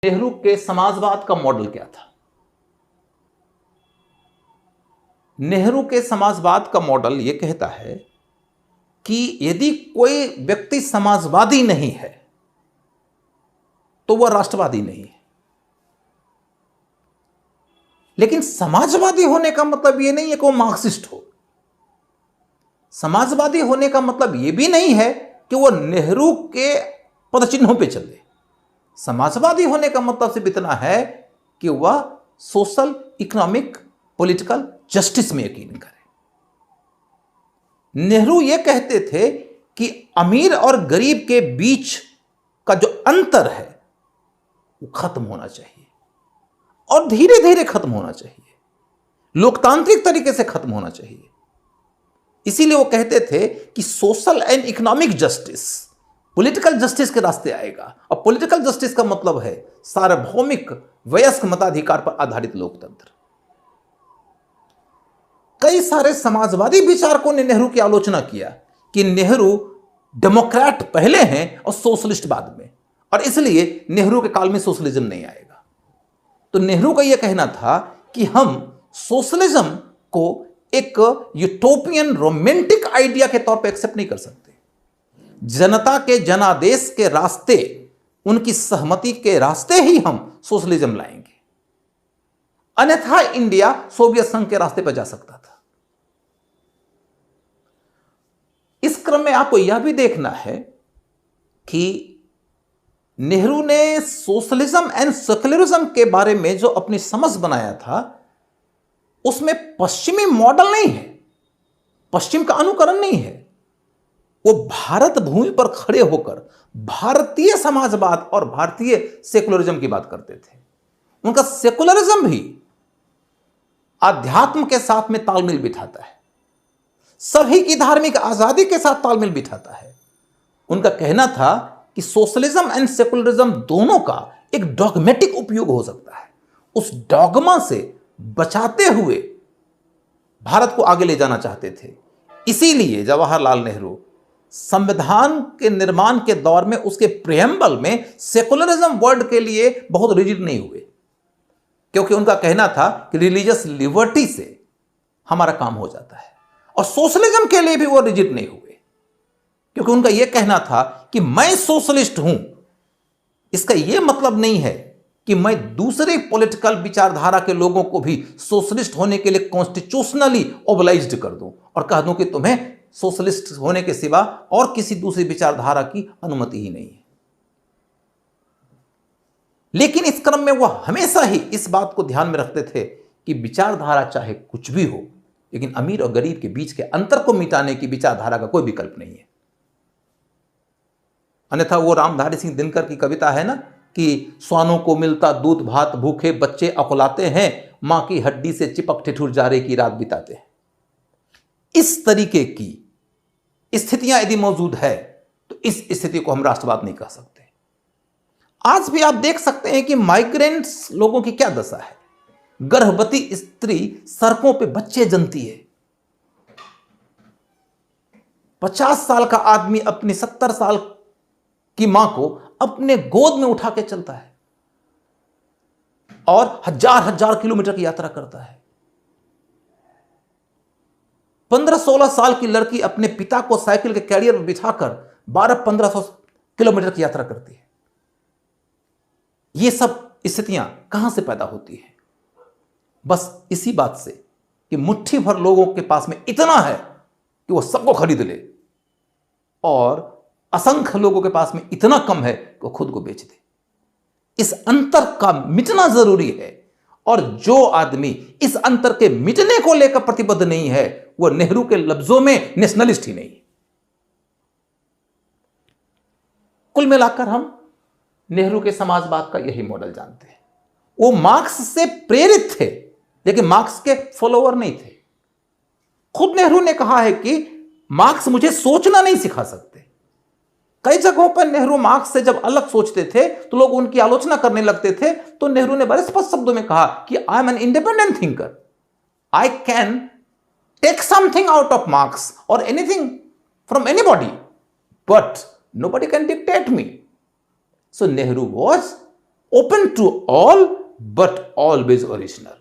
नेहरू के समाजवाद का मॉडल क्या था? नेहरू के समाजवाद का मॉडल यह कहता है कि यदि कोई व्यक्ति समाजवादी नहीं है तो वह राष्ट्रवादी नहीं है। लेकिन समाजवादी होने का मतलब यह नहीं है कि वह मार्क्सिस्ट हो। समाजवादी होने का मतलब यह भी नहीं है कि वह नेहरू के पदचिन्हों पे चले। समाजवादी होने का मतलब सिर्फ इतना है कि वह सोशल, इकोनॉमिक, पॉलिटिकल जस्टिस में यकीन करे। नेहरू यह कहते थे कि अमीर और गरीब के बीच का जो अंतर है वो खत्म होना चाहिए और धीरे धीरे खत्म होना चाहिए, लोकतांत्रिक तरीके से खत्म होना चाहिए। इसीलिए वो कहते थे कि social and economic justice political justice के रास्ते आएगा। और पॉलिटिकल जस्टिस का मतलब है सार्वभौमिक वयस्क मताधिकार पर आधारित लोकतंत्र। कई सारे समाजवादी विचारकों ने नेहरू की आलोचना किया कि नेहरू डेमोक्रेट पहले हैं और सोशलिस्ट बाद में, और इसलिए नेहरू के काल में सोशलिज्म नहीं आएगा। तो नेहरू का यह कहना था कि हम सोशलिज्म को एक यूटोपियन रोमांटिक आइडिया के तौर पर एक्सेप्ट नहीं कर सकते। जनता के जनादेश के रास्ते, उनकी सहमति के रास्ते ही हम सोशलिज्म लाएंगे, अन्यथा इंडिया सोवियत संघ के रास्ते पर जा सकता था। इस क्रम में आपको यह भी देखना है कि नेहरू ने सोशलिज्म एंड सेक्युलरिज्म के बारे में जो अपनी समझ बनाया था उसमें पश्चिमी मॉडल नहीं है, पश्चिम का अनुकरण नहीं है। वो भारत भूमि पर खड़े होकर भारतीय समाजवाद और भारतीय सेकुलरिज्म की बात करते थे। उनका सेकुलरिज्म भी अध्यात्म के साथ में तालमेल बिठाता है, सभी की धार्मिक आजादी के साथ तालमेल बिठाता है। उनका कहना था कि सोशलिज्म एंड सेकुलरिज्म दोनों का एक डॉगमेटिक उपयोग हो सकता है। उस डॉगमा से बचाते हुए भारत को आगे ले जाना चाहते थे। इसीलिए जवाहरलाल नेहरू संविधान के निर्माण के दौर में उसके प्रियम्बल में सेकुलरिज्म वर्ड के लिए बहुत रिजिड नहीं हुए, क्योंकि उनका कहना था कि रिलीजियस लिबर्टी से हमारा काम हो जाता है। और सोशलिज्म के लिए भी वो रिजिड नहीं हुए, क्योंकि उनका यह कहना था कि मैं सोशलिस्ट हूं, इसका यह मतलब नहीं है कि मैं दूसरे पॉलिटिकल विचारधारा के लोगों को भी सोशलिस्ट होने के लिए कॉन्स्टिट्यूशनली ओबलाइज्ड कर दूं और कह दूं कि तुम्हें सोशलिस्ट होने के सिवा और किसी दूसरी विचारधारा की अनुमति ही नहीं है। लेकिन इस क्रम में वह हमेशा ही इस बात को ध्यान में रखते थे कि विचारधारा चाहे कुछ भी हो, लेकिन अमीर और गरीब के बीच के अंतर को मिटाने की विचारधारा का कोई विकल्प नहीं है। अन्यथा वो रामधारी सिंह दिनकर की कविता है ना कि स्वानों को मिलता दूध भात, भूखे बच्चे अकुलाते हैं, मां की हड्डी से चिपक ठिठुर जारे की रात बिताते हैं। इस तरीके की स्थितियां यदि मौजूद है तो इस स्थिति को हम राष्ट्रवाद नहीं कह सकते। आज भी आप देख सकते हैं कि माइग्रेंट्स लोगों की क्या दशा है। गर्भवती स्त्री सड़कों पे बच्चे जनती है। 50 साल का आदमी अपनी 70 साल की मां को अपने गोद में उठा के चलता है और हजार हजार किलोमीटर की यात्रा करता है। 15-16 साल की लड़की अपने पिता को साइकिल के कैरियर में बिठाकर 1200-1500 किलोमीटर की यात्रा करती है। ये सब स्थितियां कहां से पैदा होती है? बस इसी बात से कि मुट्ठी भर लोगों के पास में इतना है कि वो सबको खरीद ले, और असंख्य लोगों के पास में इतना कम है कि वो खुद को बेच दे। इस अंतर का मिटना जरूरी है, और जो आदमी इस अंतर के मिटने को लेकर प्रतिबद्ध नहीं है वो नेहरू के लफ्जों में नेशनलिस्ट ही नहीं। कुल मिलाकर हम नेहरू के समाजवाद का यही मॉडल जानते हैं। वो मार्क्स से प्रेरित थे, लेकिन मार्क्स के फॉलोअर नहीं थे। खुद नेहरू ने कहा है कि मार्क्स मुझे सोचना नहीं सिखा सकते। कई जगहों पर नेहरू मार्क्स से जब अलग सोचते थे तो लोग उनकी आलोचना करने लगते थे, तो नेहरू ने बड़े स्पष्ट शब्दों में कहा कि I am an independent thinker, I can take something out of Marx और anything from anybody, but nobody can dictate me. So Nehru was open to all but always original.